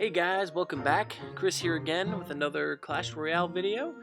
Hey guys, welcome back. Chris here again with another Clash Royale video.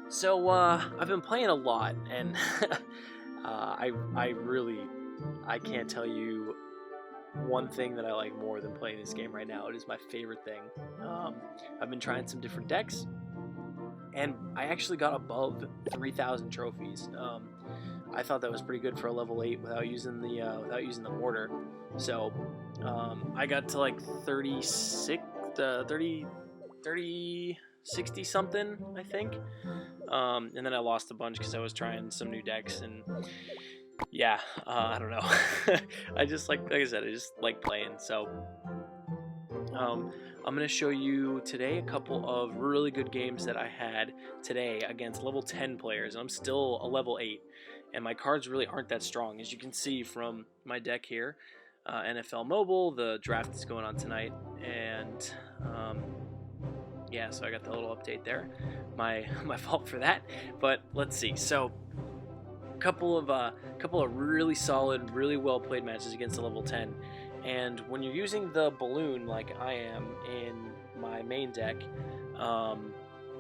So I've been playing a lot, and I can't tell you one thing that I like more than playing this game right now. It is my favorite thing. I've been trying some different decks, and I actually got above 3,000 trophies. I thought that was pretty good for a level 8 without using the mortar. So I got to like 36, 60 something, I think. And then I lost a bunch because I was trying some new decks, and yeah, I don't know. I just like I said, I just like playing. So I'm going to show you today a couple of really good games that I had today against level 10 players. I'm still a level 8, and my cards really aren't that strong, as you can see from my deck here. NFL Mobile, the draft is going on tonight, and yeah, so I got the little update there. My fault for that, but let's see. So a couple of really solid, really well played matches against a level 10. And when you're using the balloon like I am in my main deck,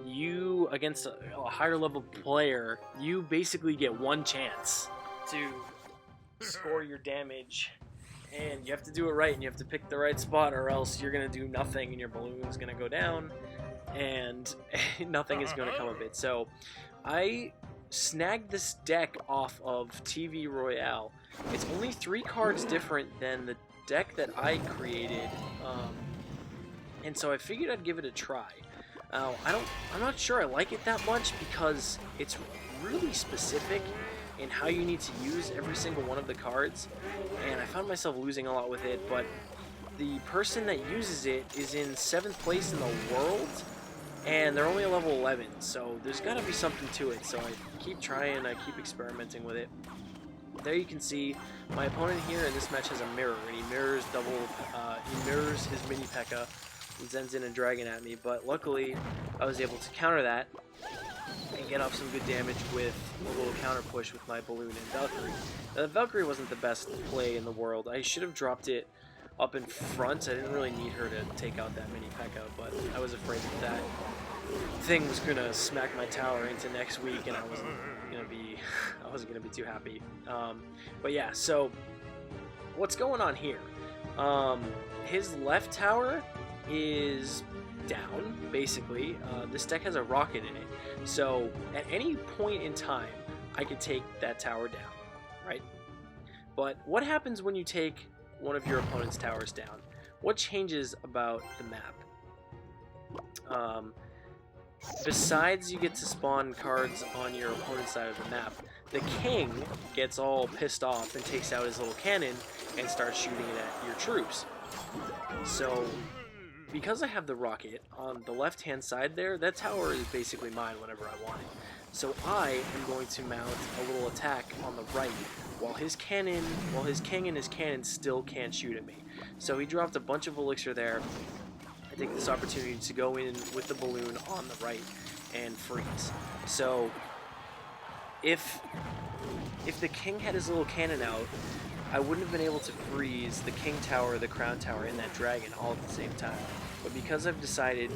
you, against a higher level player, you basically get one chance to score your damage, and you have to do it right, and you have to pick the right spot, or else you're going to do nothing and your balloon's going to go down and nothing is going to come of it. So I snagged this deck off of TV Royale. It's only 3 cards different than the deck that I created, and so I figured I'd give it a try. I'm not sure I like it that much because it's really specific in how you need to use every single one of the cards, and I found myself losing a lot with it. But the person that uses it is in 7th place in the world, and they're only a level 11, so there's got to be something to it. So I keep trying, I keep experimenting with it. There you can see my opponent here in this match has a mirror, and he mirrors his mini P.E.K.K.A. and sends in a dragon at me, but luckily I was able to counter that and get off some good damage with a little counter push with my balloon and Valkyrie. Now, the Valkyrie wasn't the best play in the world. I should have dropped it up in front. I didn't really need her to take out that mini P.E.K.K.A, but I was afraid that thing was gonna smack my tower into next week, and I wasn't gonna be too happy. But yeah, so what's going on here? His left tower is down, basically. This deck has a rocket in it, so at any point in time I could take that tower down, right? But what happens when you take one of your opponent's towers down? What changes about the map? Besides you get to spawn cards on your opponent's side of the map, the king gets all pissed off and takes out his little cannon and starts shooting it at your troops. So because I have the rocket on the left hand side there, that tower is basically mine whenever I want it. So I am going to mount a little attack on the right while his king and his cannon still can't shoot at me. So he dropped a bunch of elixir there. I take this opportunity to go in with the balloon on the right and freeze. So if the king had his little cannon out, I wouldn't have been able to freeze the king tower, the crown tower, and that dragon all at the same time. But because I've decided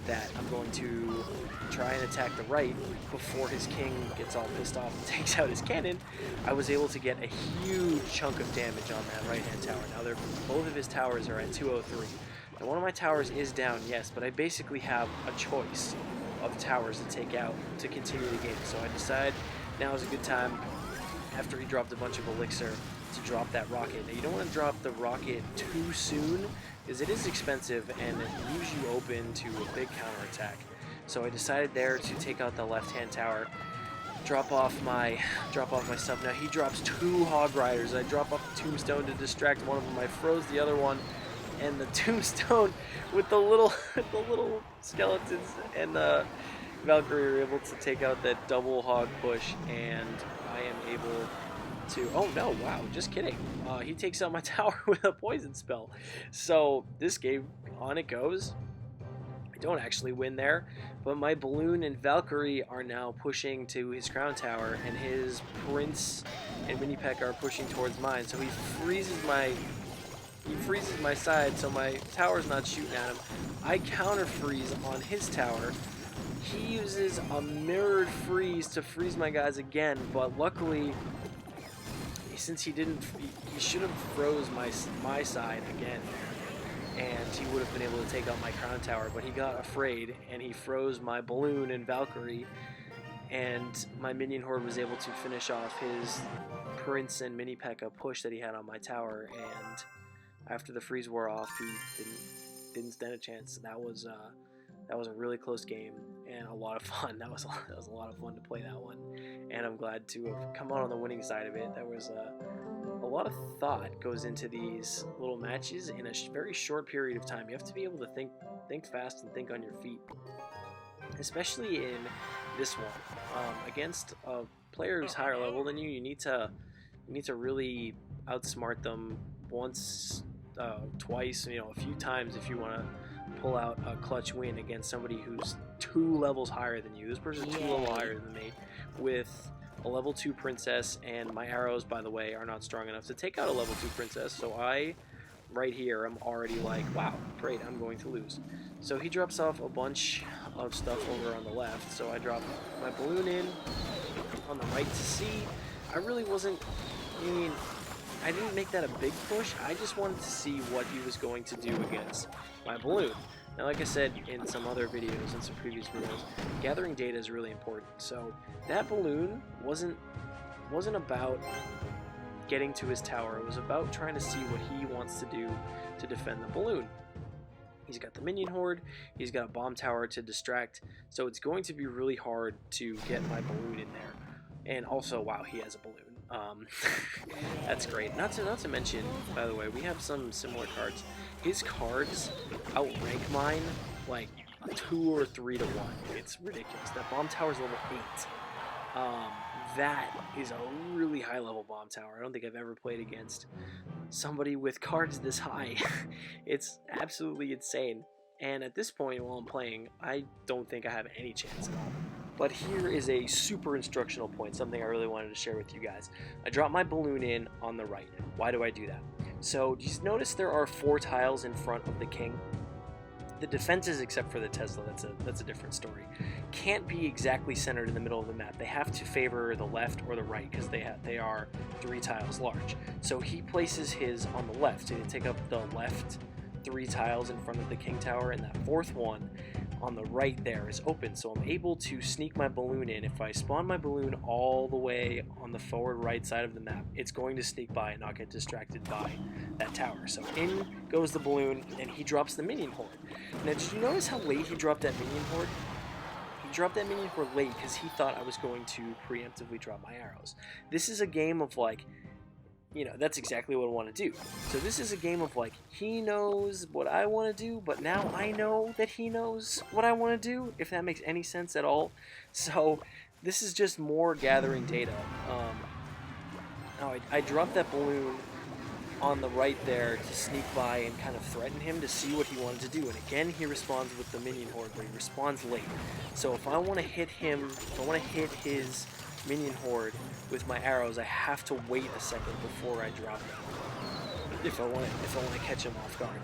that I'm going to try and attack the right before his king gets all pissed off and takes out his cannon, I was able to get a huge chunk of damage on that right-hand tower. Now, both of his towers are at 203. Now, one of my towers is down, yes, but I basically have a choice of towers to take out to continue the game. So I decide now is a good time, after he dropped a bunch of elixir, to drop that rocket. Now, you don't want to drop the rocket too soon, because it is expensive and it leaves you open to a big counterattack. So I decided there to take out the left-hand tower, drop off my stuff. Now he drops 2 hog riders. I drop off the tombstone to distract one of them. I froze the other one, and the tombstone with the little skeletons and the Valkyrie are able to take out that double hog push, and I am able to, oh no, wow, just kidding. He takes out my tower with a poison spell. So this game, on it goes. I don't actually win there, but my balloon and Valkyrie are now pushing to his crown tower, and his prince and mini P.E.K.K.A are pushing towards mine. So he freezes my he freezes my side, so my tower's not shooting at him. I counter freeze on his tower. He uses a mirrored freeze to freeze my guys again, but luckily, since he didn't, he should have froze my side again, and he would have been able to take out my crown tower, but he got afraid and he froze my balloon and Valkyrie, and my minion horde was able to finish off his Prince and Mini P.E.K.K.A push that he had on my tower, and after the freeze wore off, he didn't stand a chance. That was a really close game and a lot of fun. That was a lot of fun to play that one, and I'm glad to have come out on the winning side of it. There was a lot of thought goes into these little matches in a very short period of time. You have to be able to think fast and think on your feet, especially in this one against a player who's higher level than you. You need to really outsmart them once, twice, a few times if you want to pull out a clutch win against somebody who's 2 levels higher than you. This person's 2 levels higher than me with a level 2 princess, and my arrows, by the way, are not strong enough to take out a level 2 princess, so right here, I'm already like, wow, great, I'm going to lose. So he drops off a bunch of stuff over on the left, so I drop my balloon in on the right to C. I really wasn't, I didn't make that a big push. I just wanted to see what he was going to do against my balloon. Now, like I said in some other videos, in some previous videos, gathering data is really important. So that balloon wasn't about getting to his tower. It was about trying to see what he wants to do to defend the balloon. He's got the minion horde, he's got a bomb tower to distract, so it's going to be really hard to get my balloon in there. And also, wow, he has a balloon. That's great. Not to mention, by the way, we have some similar cards. His cards outrank mine like 2 or 3 to 1. It's ridiculous. That bomb tower is level 8. That is a really high level bomb tower. I don't think I've ever played against somebody with cards this high. It's absolutely insane. And at this point, while I'm playing, I don't think I have any chance at all. But here is a super instructional point, something I really wanted to share with you guys. I drop my balloon in on the right. Why do I do that? So, do you notice there are 4 tiles in front of the king? The defenses, except for the Tesla, that's a different story, can't be exactly centered in the middle of the map. They have to favor the left or the right because they are 3 tiles large. So he places his on the left to take up the left 3 tiles in front of the king tower, and that 4th one on the right there is open, so I'm able to sneak my balloon in. If I spawn my balloon all the way on the forward right side of the map, it's going to sneak by and not get distracted by that tower. So in goes the balloon, and he drops the minion horde. Now, did you notice how late he dropped that minion horde? He dropped that minion horde late because he thought I was going to preemptively drop my arrows. This is a game of like, that's exactly what I want to do. So this is a game of like, he knows what I want to do, but now I know that he knows what I want to do, if that makes any sense at all. So this is just more gathering data. I dropped that balloon on the right there to sneak by and kind of threaten him to see what he wanted to do. And again, he responds with the minion horde, but he responds late. So if I want to hit him, if I want to hit his minion horde with my arrows, I have to wait a second before I drop it if I want to catch him off guard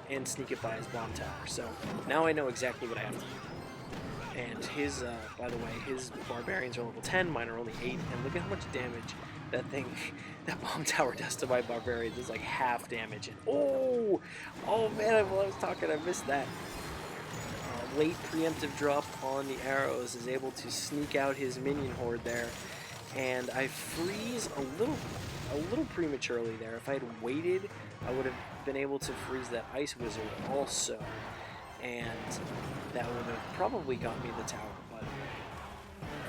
and sneak it by his bomb tower. So now I know exactly what I have to do. And his, by the way, his barbarians are level 10, mine are only 8, and look at how much damage that bomb tower does to my barbarians. It's like half damage. And oh man, while I was talking, I missed that. Late preemptive drop on the arrows is able to sneak out his minion horde there, and I freeze a little prematurely there. If I had waited, I would have been able to freeze that ice wizard also, and that would have probably got me the tower, but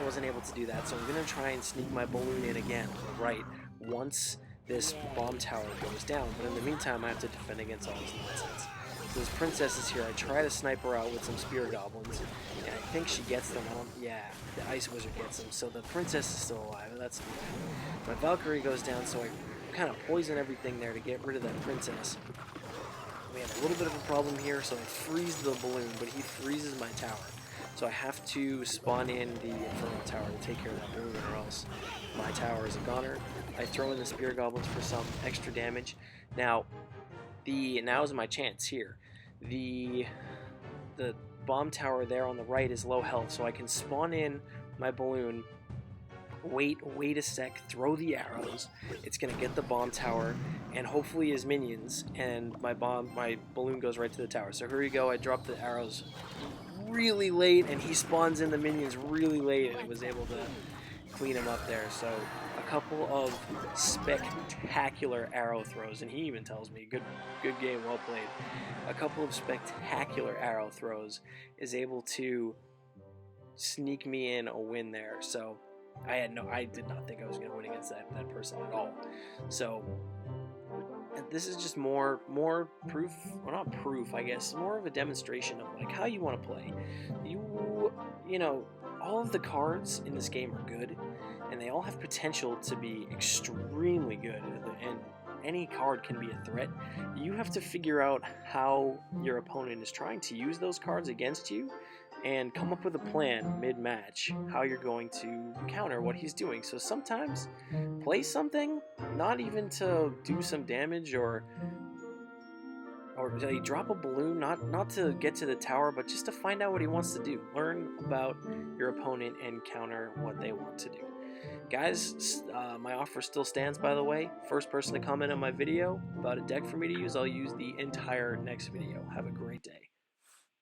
I wasn't able to do that. So I'm gonna try and sneak my balloon in again on the right once this bomb tower goes down, but in the meantime I have to defend against all this nonsense. So this princess is here. I try to snipe her out with some spear goblins, and I think she gets them. Yeah, the ice wizard gets them. So the princess is still alive. That's my Valkyrie goes down, so I kind of poison everything there to get rid of that princess. We have a little bit of a problem here, so I freeze the balloon, but he freezes my tower. So I have to spawn in the Infernal Tower to take care of that balloon, or else my tower is a goner. I throw in the spear goblins for some extra damage. Now, Now is my chance here. The the bomb tower there on the right is low health, so I can spawn in my balloon, wait a sec, throw the arrows. It's gonna get the bomb tower and hopefully his minions, and my balloon goes right to the tower. So here you go. I dropped the arrows really late, and he spawns in the minions really late, and it was able to clean him up there. So a couple of spectacular arrow throws, and he even tells me, good game, well played. A couple of spectacular arrow throws is able to sneak me in a win there. So I did not think I was going to win against that person at all. So this is just more proof, well, not proof, I guess, more of a demonstration of like how you want to play. You know, all of the cards in this game are good, and they all have potential to be extremely good, and any card can be a threat. You have to figure out how your opponent is trying to use those cards against you, and come up with a plan mid-match how you're going to counter what he's doing. So sometimes play something not even to do some damage or drop a balloon, not to get to the tower, but just to find out what he wants to do. Learn about your opponent and counter what they want to do. Guys, my offer still stands, by the way. First person to comment on my video about a deck for me to use, I'll use the entire next video. Have a great day.